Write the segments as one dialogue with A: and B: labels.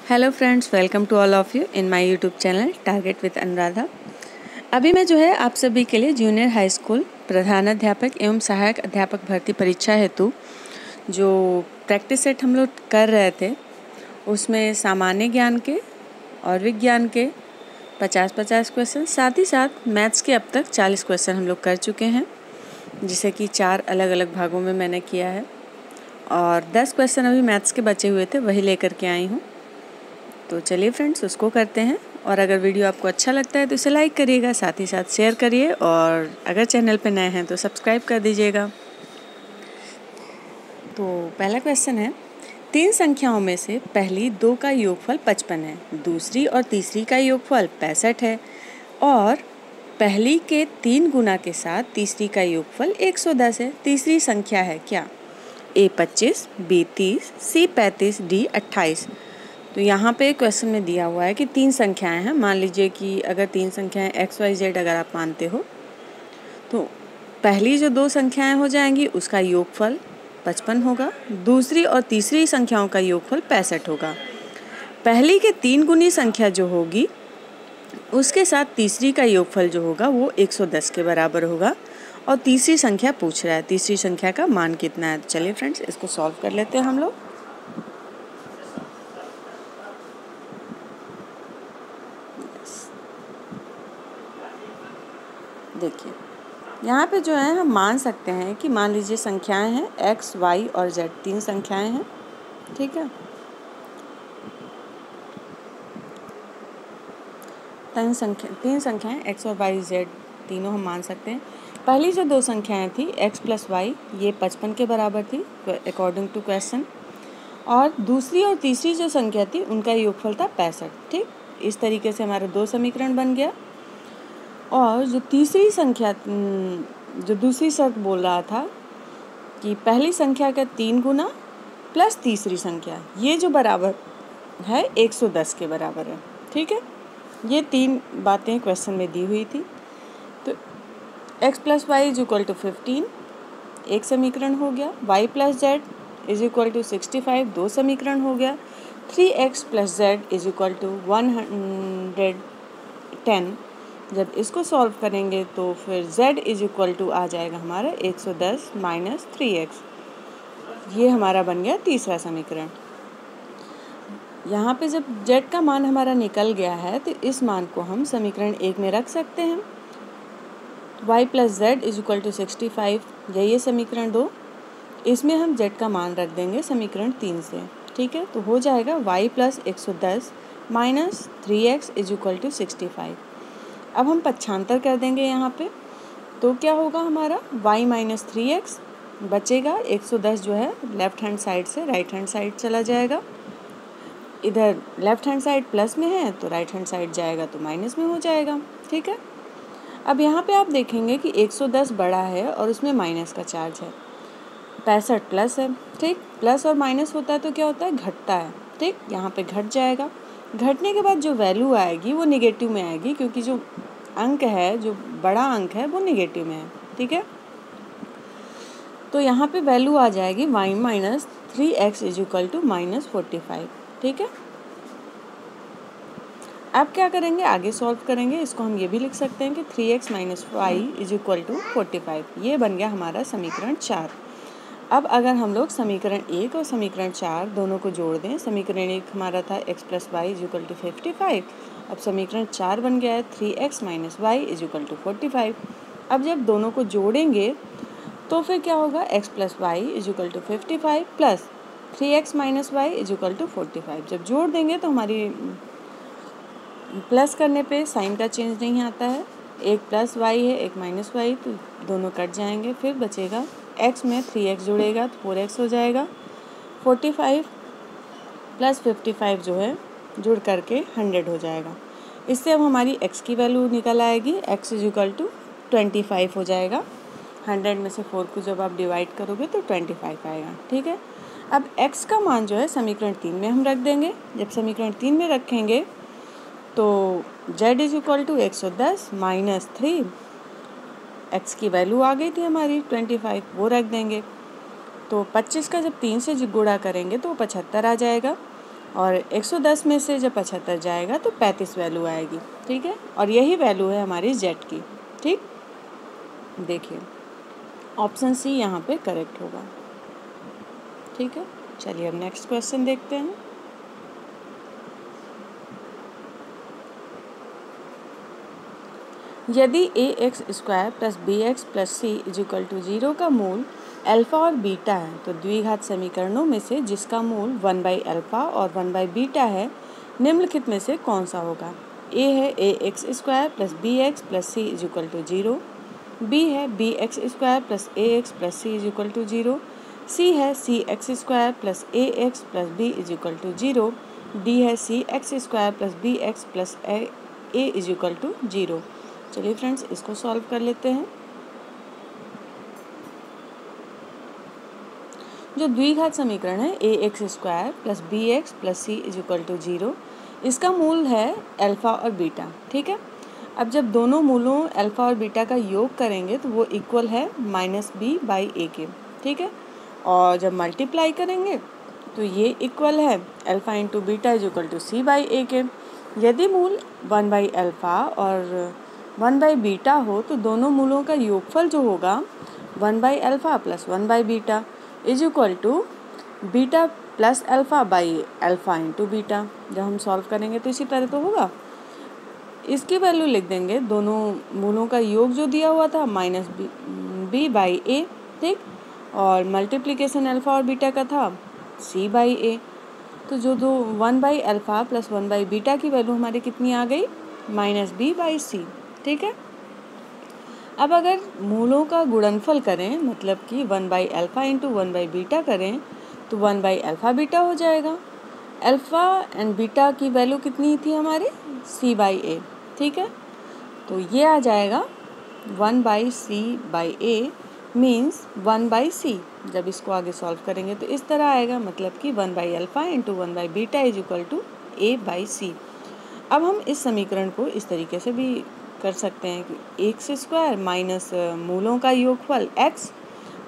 A: Hello friends, welcome to all of you in my YouTube channel Target with Anuradha. अभी मैं जो है आप सभी के लिए जूनियर हाई स्कूल प्रधानाध्यापक एवं सहायक अध्यापक भर्ती परीक्षा हेतु जो प्रैक्टिस सेट हम लोग कर रहे थे उसमें सामान्य ज्ञान के और विज्ञान के 50-50 क्वेश्चन, साथ ही साथ मैथ्स के अब तक 40 क्वेश्चन हम लोग कर चुके हैं, जिसे कि 4 अलग अलग भागों में मैंने किया है और 10 क्वेश्चन अभी मैथ्स के बचे हुए थे, वही लेकर के आई हूँ। तो चलिए फ्रेंड्स, उसको करते हैं। और अगर वीडियो आपको अच्छा लगता है तो इसे लाइक करिएगा, साथ ही साथ शेयर करिए और अगर चैनल पर नए हैं तो सब्सक्राइब कर दीजिएगा। तो पहला क्वेश्चन है, 3 संख्याओं में से पहली 2 का योगफल 55 है, दूसरी और तीसरी का योगफल 65 है और पहली के 3 गुना के साथ तीसरी का योगफल 110 है। तीसरी संख्या है क्या? A 25, B 30, C 35, D 28। तो यहाँ पे क्वेश्चन में दिया हुआ है कि 3 संख्याएं हैं। मान लीजिए कि अगर 3 संख्याएं XYZ अगर आप मानते हो तो पहली जो 2 संख्याएं हो जाएंगी उसका योगफल 55 होगा, दूसरी और तीसरी संख्याओं का योगफल 65 होगा। पहली के 3 गुनी संख्या जो होगी उसके साथ तीसरी का योगफल जो होगा वो 110 के बराबर होगा और तीसरी संख्या पूछ रहा है, तीसरी संख्या का मान कितना है। तो चलिए फ्रेंड्स, इसको सॉल्व कर लेते हैं हम लोग। देखिए यहाँ पे जो है हम मान सकते हैं कि मान लीजिए संख्याएं हैं X, Y और Z, 3 संख्याएं हैं, ठीक है। 3 संख्याएं X और Y, Z तीनों हम मान सकते हैं। पहली जो 2 संख्याएं थी X प्लस Y, ये 55 के बराबर थी अकॉर्डिंग टू क्वेश्चन, और दूसरी और तीसरी जो संख्या थी उनका योगफल था 65, ठीक। इस तरीके से हमारा 2 समीकरण बन गया। और जो तीसरी संख्या, जो दूसरी शर्त बोल रहा था कि पहली संख्या का 3 गुना प्लस तीसरी संख्या, ये जो बराबर है 110 के बराबर है, ठीक है। ये 3 बातें क्वेश्चन में दी हुई थी। तो x plus y is equal to 15 एक समीकरण हो गया, y plus z is equal to 65 2 समीकरण हो गया, 3x plus z is equal to 110। जब इसको सॉल्व करेंगे तो फिर z इज इक्वल टू आ जाएगा हमारा 110 माइनस 3x। ये हमारा बन गया तीसरा समीकरण। यहाँ पे जब z का मान हमारा निकल गया है तो इस मान को हम समीकरण 1 में रख सकते हैं। y plus z is equal to 65, यही है समीकरण 2। इसमें हम z का मान रख देंगे समीकरण 3 से, ठीक है। तो हो जाएगा y plus 110 minus 3x is equal to 65। अब हम पक्षांतर कर देंगे यहाँ पे, तो क्या होगा हमारा y माइनस 3x बचेगा। 110 जो है लेफ्ट हैंड साइड से राइट हैंड साइड चला जाएगा, इधर लेफ्ट हैंड साइड प्लस में है तो राइट हैंड साइड जाएगा तो माइनस में हो जाएगा, ठीक है। अब यहाँ पे आप देखेंगे कि 110 बड़ा है और उसमें माइनस का चार्ज है, 65 प्लस है, ठीक। प्लस और माइनस होता है तो क्या होता है, घटता है, ठीक। यहाँ पे घट जाएगा। घटने के बाद जो वैल्यू आएगी वो निगेटिव में आएगी, क्योंकि जो अंक है, जो बड़ा अंक है वो निगेटिव में है, ठीक है। तो यहाँ पे वैल्यू आ जाएगी y minus 3x is equal to minus 45, ठीक है। अब क्या करेंगे, आगे सॉल्व करेंगे। इसको हम ये भी लिख सकते हैं कि 3x minus y is equal to 45। ये बन गया हमारा समीकरण 4। अब अगर हम लोग समीकरण 1 और समीकरण 4 दोनों को जोड़ दें, समीकरण 1 हमारा था x plus y is equal to 55, अब समीकरण 4 बन गया है 3x minus y is equal to 45। अब जब दोनों को जोड़ेंगे तो फिर क्या होगा, x plus y is equal to 55 plus 3x minus y is equal to 45। जब जोड़ देंगे तो हमारी प्लस करने पे साइन का चेंज नहीं आता है, एक प्लस वाई है एक माइनस वाई, तो दोनों कट जाएंगे। फिर बचेगा x में 3x जुड़ेगा तो 4x हो जाएगा। 45 प्लस 55 जो है जुड़ करके 100 हो जाएगा। इससे अब हमारी x की वैल्यू निकल आएगी, x इज इक्वल टू 25 हो जाएगा। 100 में से 4 को जब आप डिवाइड करोगे तो 25 आएगा, ठीक है। अब x का मान जो है समीकरण 3 में हम रख देंगे। जब समीकरण 3 में रखेंगे तो z is equal to 110 minus 3, x की वैल्यू आ गई थी हमारी 25, वो रख देंगे। तो 25 का जब 3 से गुणा करेंगे तो 75 आ जाएगा। और 110 में से जब 75 जाएगा तो 35 वैल्यू आएगी, ठीक है। और यही वैल्यू है हमारी जेड की, ठीक। देखिए ऑप्शन सी यहाँ पे करेक्ट होगा, ठीक है। चलिए अब नेक्स्ट क्वेश्चन देखते हैं। यदि A X square plus B X plus C is equal to 0 का मूल अल्फ़ा और बीटा है तो द्विघात समीकरणों में से जिसका मूल 1/अल्फ़ा और 1/बीटा है निम्नलिखित में से कौन सा होगा। ए है A X square plus B X plus C is equal to 0, B है B X square plus A X plus C is equal to 0, C है C X square plus A X plus B is equal to 0, D है C X square plus B X plus A is equal to 0। चलिए friends इसको solve कर लेते हैं। जो द्विघात समीकरण है A X square plus B X plus C is equal to 0, इसका मूल है अल्फ़ा और बीटा, ठीक है। अब जब दोनों मूलों अल्फ़ा और बीटा का योग करेंगे तो वो इक्वल है -b/a के, ठीक है। और जब मल्टीप्लाई करेंगे तो ये इक्वल है alpha into beta is equal to c/a के। यदि मूल 1/अल्फ़ा और 1/बीटा हो तो दोनों मूलों का योगफल जो होगा 1/अल्फ़ा प्लस 1/बीटा is equal to beta plus alpha by alpha into beta. जब हम सॉल्व करेंगे तो इसी तरह तो होगा। इसकी वैल्यू लिख देंगे, दोनों मूलों का योग जो दिया हुआ था -b/a, ठीक। और मल्टीप्लिकेशन अल्फ़ा और बीटा का था c/a। तो जो 1/अल्फ़ा प्लस 1/बीटा की वैल्यू हमारी कितनी आ गई, -b/c, ठीक है। अब अगर मूलों का गुणनफल करें मतलब कि 1/अल्फ़ा इंटू 1/बीटा करें तो 1/अल्फ़ा बीटा हो जाएगा। अल्फ़ा एंड बीटा की वैल्यू कितनी थी हमारी, c/a, ठीक है। तो ये आ जाएगा 1/c/a मीन्स 1/c। जब इसको आगे सॉल्व करेंगे तो इस तरह आएगा, मतलब कि 1/अल्फ़ा इंटू 1/बीटा इज इक्वल टू a/c। अब हम इस समीकरण को इस तरीके से भी कर सकते हैं कि एक्स स्क्वायर माइनस मूलों का योगफल x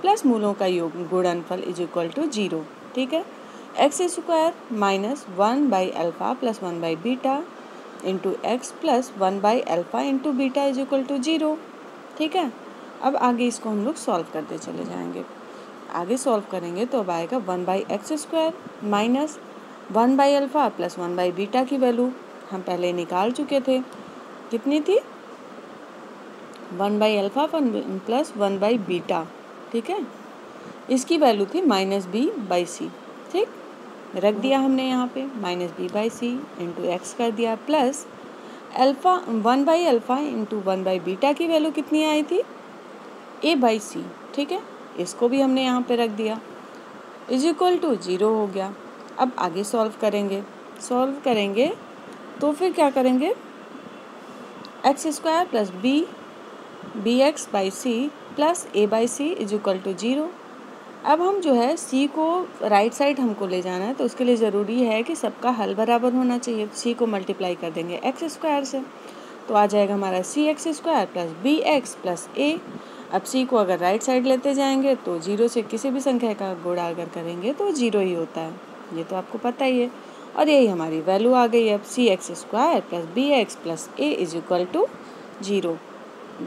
A: प्लस मूलों का योग गुणनफल इज इक्वल टू 0, ठीक है। एक्स स्क्वायर माइनस 1/अल्फ़ा प्लस 1/बीटा इंटू एक्स प्लस 1/अल्फ़ा into beta is equal to 0, ठीक है। अब आगे इसको हम लोग सॉल्व करते चले जाएंगे। आगे सॉल्व करेंगे तो अब आएगा 1/एक्स स्क्वायर माइनस 1/अल्फ़ा प्लस 1/बीटा की वैल्यू हम पहले निकाल चुके थे, कितनी थी 1/अल्फ़ा प्लस 1/बीटा, ठीक है। इसकी वैल्यू थी -b/c, ठीक। रख दिया हमने यहाँ पे -b/c इंटू एक्स कर दिया प्लस अल्फ़ा 1/अल्फ़ा इंटू 1/बीटा की वैल्यू कितनी आई थी a/c, ठीक है। इसको भी हमने यहाँ पे रख दिया इज इक्वल टू 0 हो गया। अब आगे सॉल्व करेंगे तो फिर क्या करेंगे, x square plus bx/c plus a/c is equal to 0। अब हम जो है c को राइट साइड हमको ले जाना है तो उसके लिए ज़रूरी है कि सबका हल बराबर होना चाहिए। c को मल्टीप्लाई कर देंगे एक्स स्क्वायर से तो आ जाएगा हमारा cx square plus bx plus a। अब c को अगर राइट साइड लेते जाएंगे तो 0 से किसी भी संख्या का गुणा अगर करेंगे तो 0 ही होता है, ये तो आपको पता ही है। और यही हमारी वैल्यू आ गई। अब cx square plus bx plus a is equal to 0।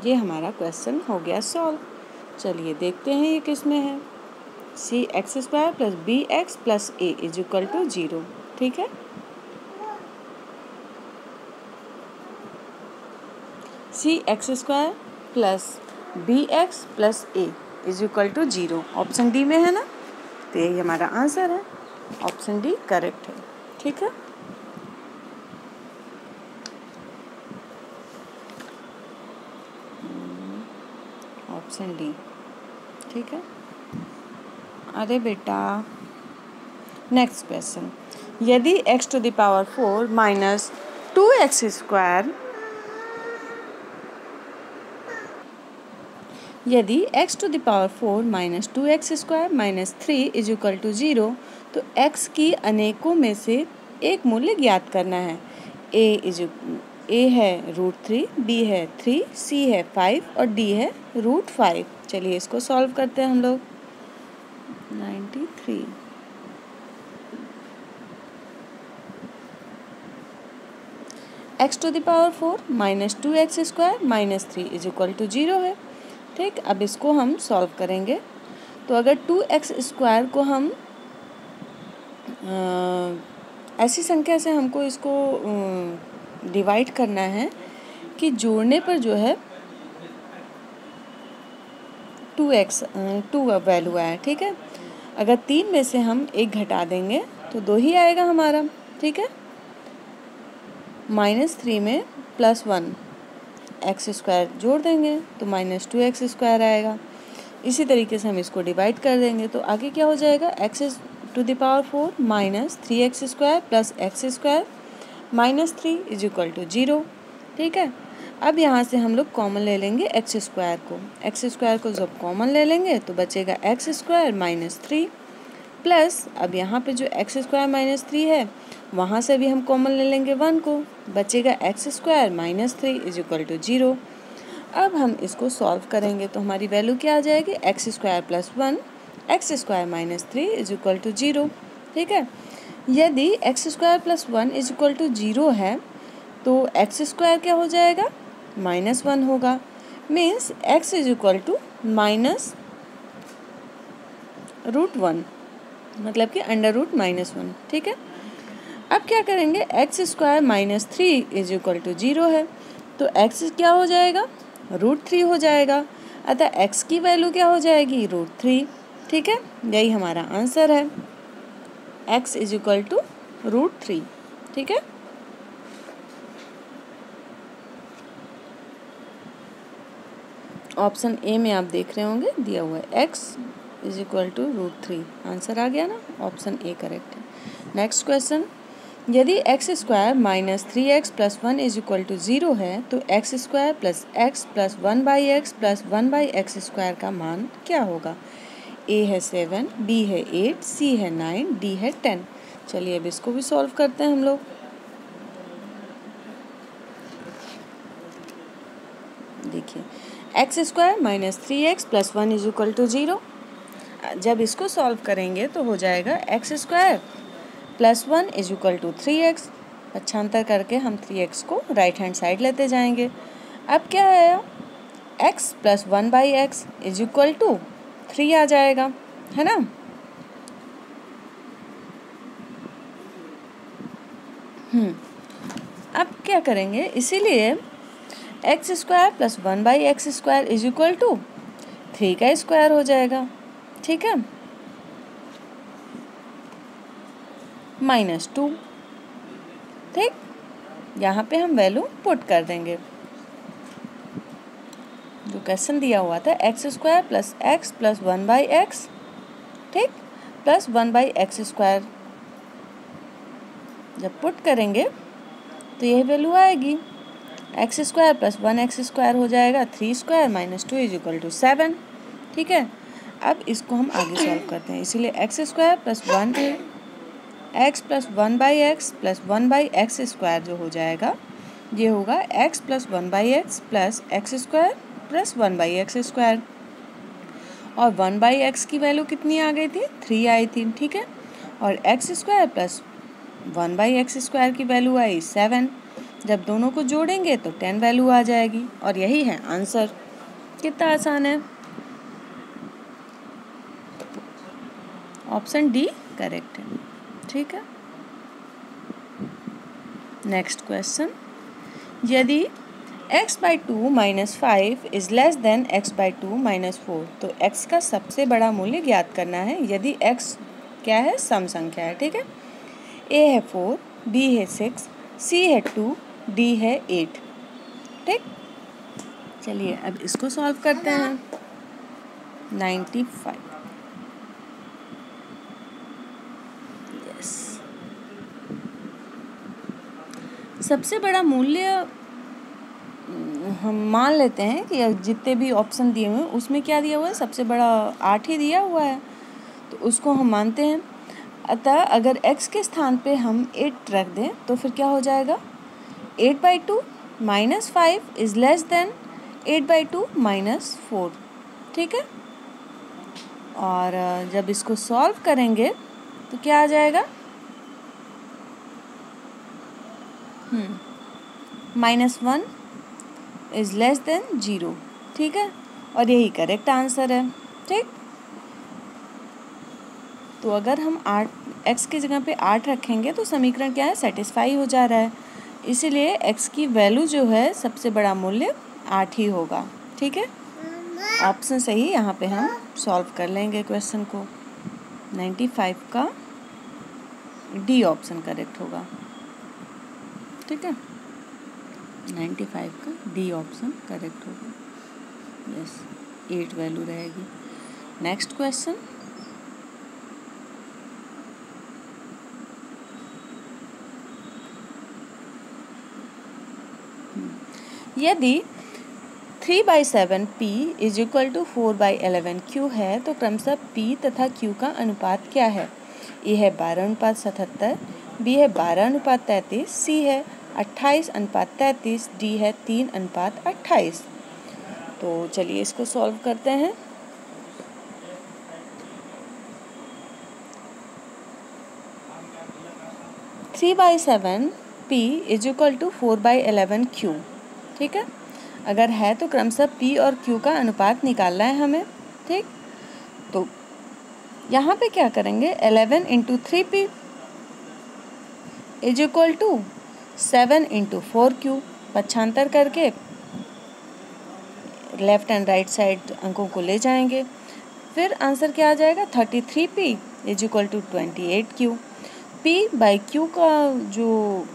A: ये हमारा क्वेश्चन हो गया सॉल्व। चलिए देखते हैं ये किस में है, cx square plus bx plus a is equal to 0, ठीक है। cx square plus bx plus a is equal to 0 option D में है ना, तो यही हमारा आंसर है, ऑप्शन डी करेक्ट है, ठीक है। ऑप्शन डी, ठीक है। अरे बेटा नेक्स्ट क्वेश्चन, यदि x to the power 4 minus 2x square, यदि x to the power 4 minus 2x square minus 3 is equal to 0 तो x की अनेकों में से एक मूल्य ज्ञात करना है। a है √3, b है 3, c है 5 और d है √5। चलिए इसको सॉल्व करते हैं हम लोग। 93 x to the power 4 minus 2x² minus 3 is equal to 0 है। ठीक, अब इसको हम सॉल्व करेंगे। तो अगर 2x² को हम ऐसी संख्या से हमको इसको डिवाइड करना है कि जोड़ने पर जो है 2 वैल्यू आया। ठीक है, अगर 3 में से हम 1 घटा देंगे तो 2 ही आएगा हमारा। ठीक है, -3 में +1 x² जोड़ देंगे तो -2x² आएगा। इसी तरीके से हम इसको डिवाइड कर देंगे तो आगे क्या हो जाएगा, x to the power 4 minus 3x² plus x² minus 3 is equal to 0। ठीक है, अब यहाँ से हम लोग कॉमन ले लेंगे x² को। x² को जब कॉमन ले लेंगे तो बचेगा x² माइनस 3 प्लस, अब यहाँ पे जो x² माइनस 3 है वहाँ से भी हम कॉमन ले लेंगे 1 को, बचेगा x² minus 3 is equal to 0। अब हम इसको सॉल्व करेंगे तो हमारी वैल्यू क्या आ जाएगी, x² plus 1 x² minus 3 is equal to 0। ठीक है, यदि x² plus 1 is equal to 0 है तो x² क्या हो जाएगा, -1 होगा। Means x is equal to minus √1, मतलब कि √-1। ठीक है, अब क्या करेंगे, x² minus 3 is equal to 0 है तो x क्या हो जाएगा, √3 हो जाएगा। अतः x की वैल्यू क्या हो जाएगी, √3। ठीक है, यही हमारा आंसर है, x इज इक्वल टू √3। ठीक है, ऑप्शन ए में आप देख रहे होंगे दिया हुआ है x is equal to √3। Answer आ गया ना, ऑप्शन ए करेक्ट है। नेक्स्ट क्वेश्चन, यदि x² minus 3x plus 1 is equal to 0 है तो x² plus x plus 1/x plus 1/x² का मान क्या होगा। a है 7, b है 8, c है 9, d है 10। चलिए अब इसको भी सॉल्व करते हैं हम लोग। देखिए, x² minus 3x plus 1 is equal to 0। जब इसको सॉल्व करेंगे तो हो जाएगा x² plus 1 is equal to 3x। पक्षांतर करके हम 3x को राइट हैंड साइड लेते जाएंगे। अब क्या आया, x plus 1/x is equal to 3 आ जाएगा, है ना। अब क्या करेंगे, इसीलिए x² plus 1/x² is equal to 3 का स्क्वायर हो जाएगा। ठीक है, -2। ठीक, यहाँ पे हम वैल्यू पुट कर देंगे जो क्वेश्चन दिया हुआ था, x² plus x plus 1/x, ठीक, प्लस 1/x²। जब पुट करेंगे तो यह वैल्यू आएगी, x² प्लस 1x² हो जाएगा 3² माइनस 2 इज इक्वल टू 7। ठीक है, अब इसको हम आगे सॉल्व करते हैं। इसीलिए x² plus 1x plus 1/x plus 1/x² जो हो जाएगा, ये होगा x plus 1/x plus x² plus 1/x²। और 1/x की वैल्यू कितनी आ गई थी, 3 आई थी। ठीक है, और x² प्लस 1/x² की वैल्यू आई 7। जब दोनों को जोड़ेंगे तो 10 वैल्यू आ जाएगी और यही है आंसर। कितना आसान है, ऑप्शन डी करेक्ट है। ठीक है, नेक्स्ट क्वेश्चन, यदि x/2 minus 5 is less than x/2 minus 4 तो x का सबसे बड़ा मूल्य ज्ञात करना है यदि x क्या है, सम संख्या है। ठीक है, a है 4, b है 6, c है 2, d है 8। ठीक, चलिए अब इसको सॉल्व करते हैं। 95, यस। सबसे बड़ा मूल्य हम मान लेते हैं कि जितने भी ऑप्शन दिए हुए हैं उसमें क्या दिया हुआ है, सबसे बड़ा 8 ही दिया हुआ है, तो उसको हम मानते हैं। अतः अगर x के स्थान पे हम 8 रख दें तो फिर क्या हो जाएगा, 8/2 minus 5 is less than 8/2 minus 4। ठीक है, और जब इसको सॉल्व करेंगे तो क्या आ जाएगा, -1 इज़ लेस देन 0, ठीक है, और यही करेक्ट आंसर है, ठीक। तो अगर हम 8 x की जगह पे 8 रखेंगे तो समीकरण क्या है, सेटिस्फाई हो जा रहा है, इसीलिए x की वैल्यू जो है सबसे बड़ा मूल्य 8 ही होगा, ठीक है। ऑप्शन सही यहाँ पे हम सॉल्व कर लेंगे क्वेश्चन को। 95 का डी ऑप्शन करेक्ट होगा, ठीक है। 95 का डी ऑप्शन करेक्ट होगा, यस, 8 वैल्यू रहेगी। नेक्स्ट क्वेश्चन, यदि 3/7 P is equal to 4/11 Q है तो क्रमशः P तथा Q का अनुपात क्या है? ए है 12:77, बी है 12:33, सी है 28:33, डी है 3:28। तो चलिए इसको सॉल्व करते हैं। Three by seven P is equal to 4/11 Q, ठीक है। अगर है तो क्रमशः P और Q का अनुपात निकालना है हमें, ठीक। तो यहाँ पे क्या करेंगे, 11 × 3P is equal to 7 × 4Q, पक्षांतर करके लेफ्ट एंड राइट साइड अंकों को ले जाएंगे, फिर आंसर क्या आ जाएगा, 33P is equal to 28Q। P/Q का जो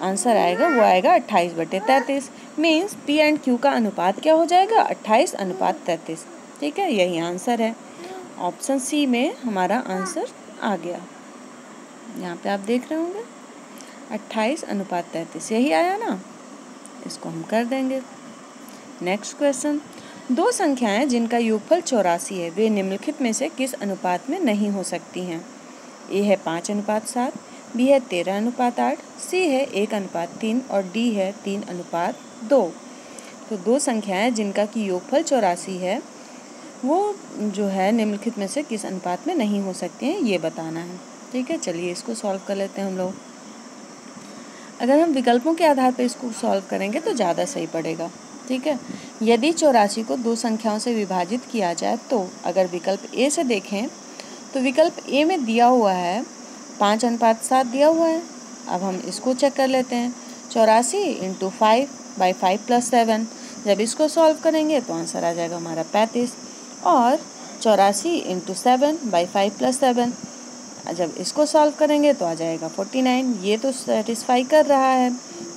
A: आंसर आएगा वो आएगा 28/33, मीन्स P एंड Q का अनुपात क्या हो जाएगा, 28:33, ठीक है, यही आंसर है। ऑप्शन सी में हमारा आंसर आ गया, यहाँ पे आप देख रहे होंगे 28:33, यही आया ना, इसको हम कर देंगे। नेक्स्ट क्वेश्चन, दो संख्याएं जिनका योगफल 84 है वे निम्नलिखित में से किस अनुपात में नहीं हो सकती हैं? ए है 5:7, बी है 13:8, सी है 1:3 और डी है 3:2। तो दो संख्याएं जिनका की योगफल 84 है वो जो है निम्नलिखित में से किस अनुपात में नहीं हो सकती हैं, ये बताना है, ठीक है। चलिए इसको सॉल्व कर लेते हैं हम लोग। अगर हम विकल्पों के आधार पर इसको सॉल्व करेंगे तो ज़्यादा सही पड़ेगा, ठीक है। यदि 84 को दो संख्याओं से विभाजित किया जाए तो अगर विकल्प ए से देखें तो विकल्प ए में दिया हुआ है 5:7 दिया हुआ है। अब हम इसको चेक कर लेते हैं, 84 × 5/5 + 7, जब इसको सॉल्व करेंगे तो आंसर आ जाएगा हमारा 35, और 84 × 7/5 + 7, जब इसको सॉल्व करेंगे तो आ जाएगा 49, ये तो सेटिस्फाई कर रहा है।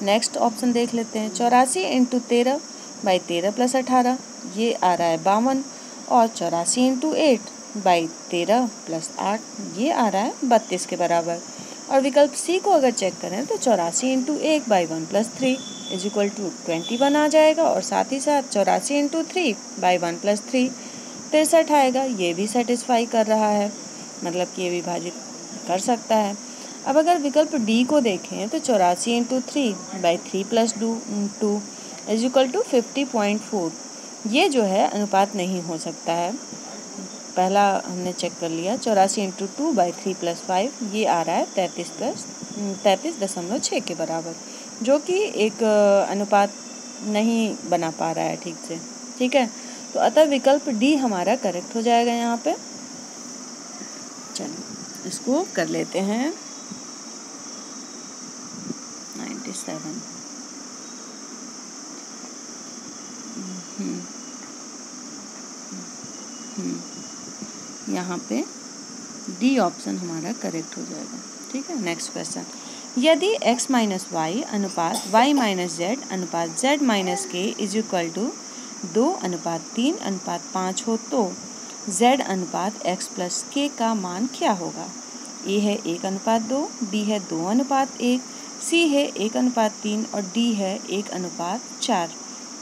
A: नेक्स्ट ऑप्शन देख लेते हैं, 84 × 13/13 + 18, ये आ रहा है 52, और 84 × 8/13 + 8, ये आ रहा है 32 के बराबर। और विकल्प सी को अगर चेक करें तो 84 × 1/1 + 3 इज इक्वल टू 21 आ जाएगा, और साथ ही साथ 84 × 3/1 + 3 63 आएगा, ये भी सेटिस्फाई कर रहा है, मतलब कि ये विभाजित कर सकता है। अब अगर विकल्प डी को देखें तो 84 × 3/3 + 2 इज इक्वल टू 50.4, ये जो है अनुपात नहीं हो सकता है। पहला हमने चेक कर लिया, 84 × 2/3 + 5, ये आ रहा है 33.6 के बराबर, जो कि एक अनुपात नहीं बना पा रहा है ठीक से, ठीक है। तो अतः विकल्प डी हमारा करेक्ट हो जाएगा यहाँ पे। चलिए इसको कर लेते हैं 97। यहाँ पे डी ऑप्शन हमारा करेक्ट हो जाएगा, ठीक है। नेक्स्ट क्वेश्चन, यदि x - y अनुपात y - z अनुपात z - k is equal to 2:3:5 हो तो z अनुपात x + k का मान क्या होगा? ए है 1:2, बी है 2:1, सी है 1:3 और डी है 1:4।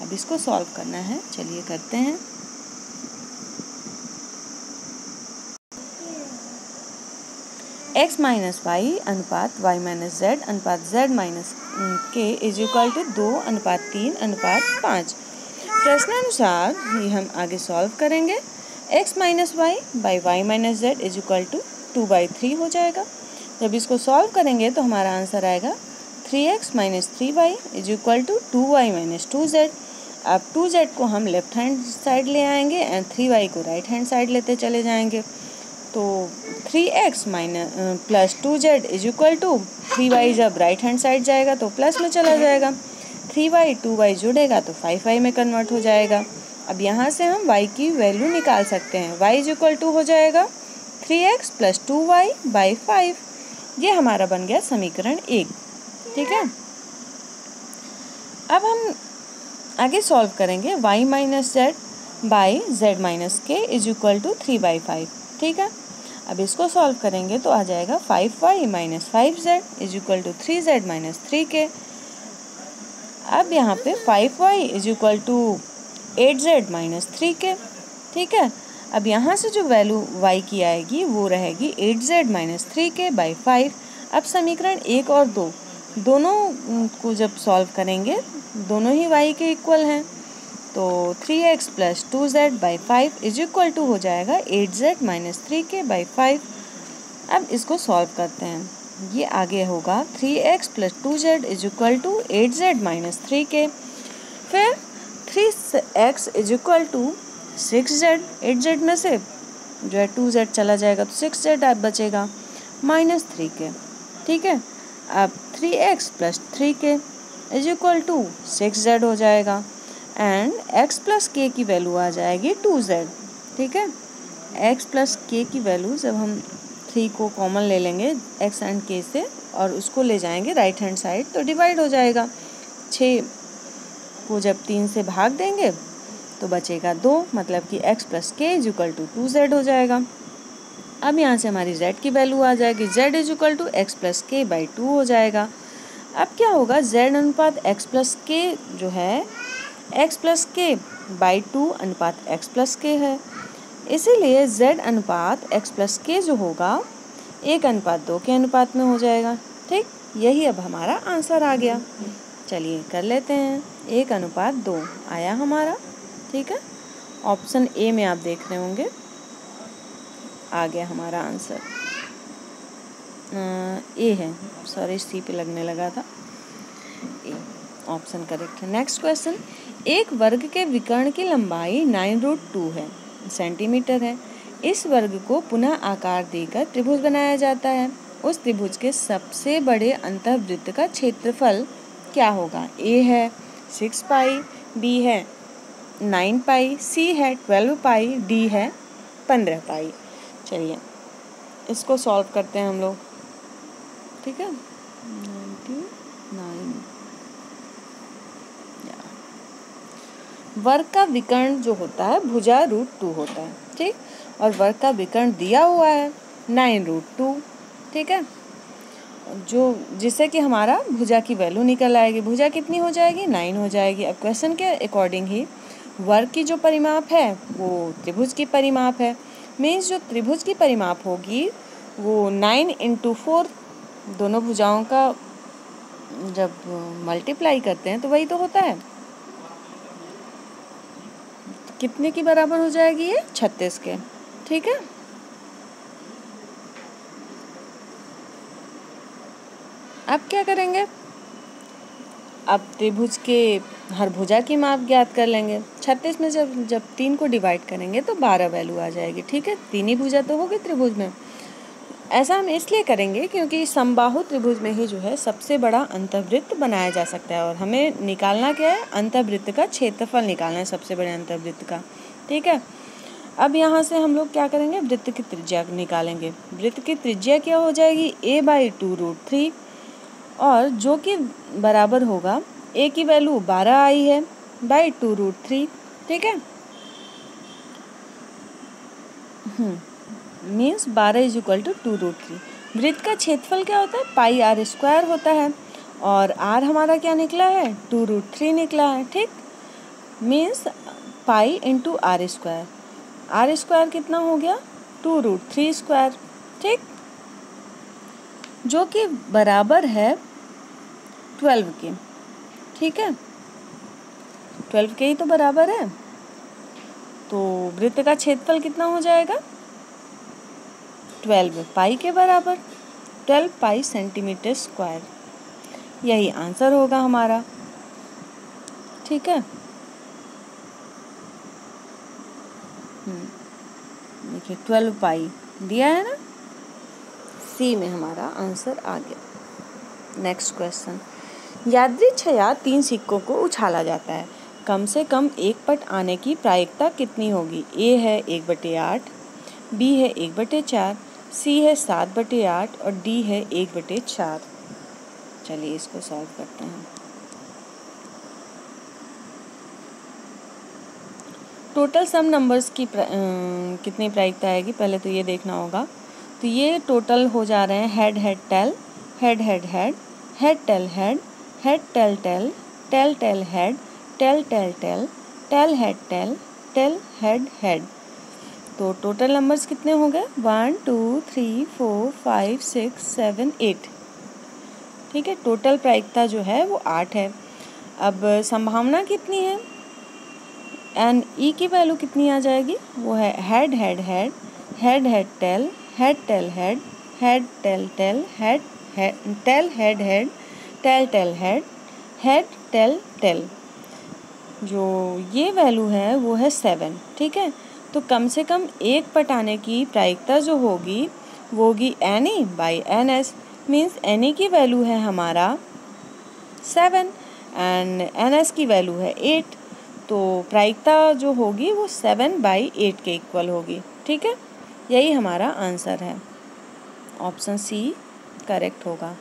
A: अब इसको सॉल्व करना है, चलिए करते हैं। x - y अनुपात y - z अनुपात z - k is equal to 2:3:5। प्रश्नानुसार ये हम आगे सॉल्व करेंगे। x - y y - z is equal to 2/3 हो जाएगा। जब इसको सॉल्व करेंगे तो हमारा आंसर आएगा 3x minus 3y is equal to 2y minus 2z। अब 2z को हम लेफ्ट हैंड साइड ले आएंगे एंड 3y को राइट हैंड साइड लेते चले जाएंगे। तो 3x minus plus 2z is equal to 3y, जब राइट हैंड साइड जाएगा तो प्लस में चला जाएगा, 3y 2y जुड़ेगा तो 5y में कन्वर्ट हो जाएगा। अब यहाँ से हम y की वैल्यू निकाल सकते हैं। y इज इक्वल टू हो जाएगा 3x प्लस 2y बाई 5। ये हमारा बन गया समीकरण 1। ठीक है, अब हम आगे सॉल्व करेंगे y minus Z by Z minus के इज इक्वल टू 3/5। ठीक है, अब इसको सॉल्व करेंगे तो आ जाएगा 5y minus 5z is equal to 3z minus 3k। अब यहाँ पे 5y is equal to 8z minus 3k। ठीक है, अब यहाँ से जो वैल्यू y की आएगी वो रहेगी 8z माइनस 3k बाई 5। अब समीकरण 1 और 2 दोनों को जब सॉल्व करेंगे दोनों ही y के इक्वल हैं, तो 3x plus 2z by 5 is equal to हो जाएगा 8z माइनस 3k बाई 5। अब इसको सॉल्व करते हैं। ये आगे होगा 3x plus 2z is equal to 8z minus 3k, फिर 3x is equal to 6z, 8z में से जो है 2z चला जाएगा तो 6z अब बचेगा माइनस 3k। ठीक है, अब 3x plus 3k is equal to 6z हो जाएगा एंड x प्लस k की वैल्यू आ जाएगी 2z। ठीक है, x प्लस k की वैल्यू जब हम 3 को कॉमन ले लेंगे x एंड k से और उसको ले जाएंगे राइट हैंड साइड तो डिवाइड हो जाएगा। 6 को जब 3 से भाग देंगे तो बचेगा 2, मतलब कि x plus k is equal to 2z हो जाएगा। अब यहाँ से हमारी z की वैल्यू आ जाएगी, z is equal to x plus k by 2 हो जाएगा। अब क्या होगा, z अनुपात x प्लस k जो है x प्लस k बाई 2 अनुपात x प्लस k है, इसीलिए z अनुपात x प्लस k जो होगा 1:2 के अनुपात में हो जाएगा। ठीक, यही अब हमारा आंसर आ गया। चलिए कर लेते हैं, 1:2 आया हमारा। ठीक है, ऑप्शन ए में आप देख रहे होंगे आ गया हमारा आंसर। ए है, सॉरी सी पे लगने लगा था, ए ऑप्शन करेक्ट है। नेक्स्ट क्वेश्चन, एक वर्ग के विकर्ण की लंबाई 9√2 है सेंटीमीटर है। इस वर्ग को पुनः आकार देकर त्रिभुज बनाया जाता है। उस त्रिभुज के सबसे बड़े अंतःवृत्त का क्षेत्रफल क्या होगा? ए है 6 पाई, बी है 9 पाई, सी है 12 पाई, डी है 15 पाई। चलिए इसको सॉल्व करते हैं हम लोग। ठीक है, 99 वर्ग का विकर्ण जो होता है भुजा √2 होता है। ठीक, और वर्ग का विकर्ण दिया हुआ है 9√2। ठीक है, जो जिससे कि हमारा भुजा की वैल्यू निकल आएगी। भुजा कितनी हो जाएगी? 9 हो जाएगी। अब क्वेश्चन के अकॉर्डिंग ही वर्ग की जो परिमाप है वो त्रिभुज की परिमाप है। मीन्स जो त्रिभुज की परिमाप होगी वो 9 × 4 दोनों भुजाओं का जब मल्टीप्लाई करते हैं तो वही तो होता है। कितने की बराबर हो जाएगी ये? 36 के। ठीक है, अब क्या करेंगे? अब त्रिभुज के हर भुजा की माप ज्ञात कर लेंगे। 36 में जब 3 को डिवाइड करेंगे तो 12 वैल्यू आ जाएगी। ठीक है, 3 ही भुजा तो होगी त्रिभुज में। ऐसा हम इसलिए करेंगे क्योंकि समबाहु त्रिभुज में ही जो है सबसे बड़ा अंतःवृत्त बनाया जा सकता है और हमें निकालना क्या है? अंतःवृत्त का क्षेत्रफल निकालना है सबसे बड़े अंतःवृत्त का। ठीक है, अब यहाँ से हम लोग क्या करेंगे? वृत्त की त्रिज्या निकालेंगे। वृत्त की त्रिज्या क्या हो जाएगी? a/2√3 और जो कि बराबर होगा a की वैल्यू 12 आई है बाई 2√3। ठीक है, मीन्स 12 इज इक्वल टू 2√3। वृत्त का क्षेत्रफल क्या होता है? πr² होता है और r हमारा क्या निकला है? 2√3 निकला है। ठीक, means pi into r²। r² कितना हो गया? 2√3²। ठीक, जो कि बराबर है 12 के। ठीक है, 12 के ही तो बराबर है। तो वृत्त का क्षेत्रफल कितना हो जाएगा? 12 पाई के बराबर, 12 पाई सेंटीमीटर स्क्वायर। यही आंसर होगा हमारा। ठीक है, देखिए 12 पाई दिया है ना, सी में हमारा आंसर आ गया। नेक्स्ट क्वेश्चन, यादृच्छया 3 सिक्कों को उछाला जाता है, कम से कम एक पट आने की प्रायिकता कितनी होगी? ए है 1/8, बी है 1/4, सी है 7/8 और डी है 1/4। चलिए इसको सॉल्व करते हैं। टोटल सम नंबर्स की कितनी प्रायिकता आएगी, पहले तो ये देखना होगा। तो ये टोटल हो जा रहे हैं head head tail, head head head, head tail head, head tail tail, tail tail head, tail tail tail, tail head tail, tail head head. तो टोटल नंबर्स कितने हो गए? 1 2 3 4 5 6 7 8। ठीक है, टोटल प्रायिकता जो है वो 8 है। अब संभावना कितनी है? एन ई की वैल्यू कितनी आ जाएगी? वो है head head head, head head tail, head tail head, head tail tail, head tail head head, tail tail head, head tail tail. जो ये वैल्यू है वो है 7। ठीक है, तो कम से कम एक पट आने की प्रायिकता जो होगी वो होगी N E by N S. Means N E की वैल्यू है हमारा 7 एंड एन एस की वैल्यू है 8। तो प्रायिकता जो होगी वो 7/8 के इक्वल होगी। ठीक है, यही हमारा आंसर है, ऑप्शन सी करेक्ट होगा।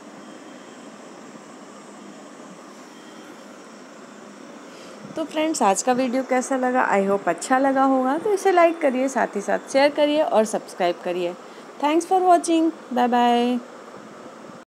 A: तो फ्रेंड्स, आज का वीडियो कैसा लगा? आई होप अच्छा लगा होगा। तो इसे लाइक करिए, साथ ही साथ शेयर करिए और सब्सक्राइब करिए। Thanks for watching, bye bye.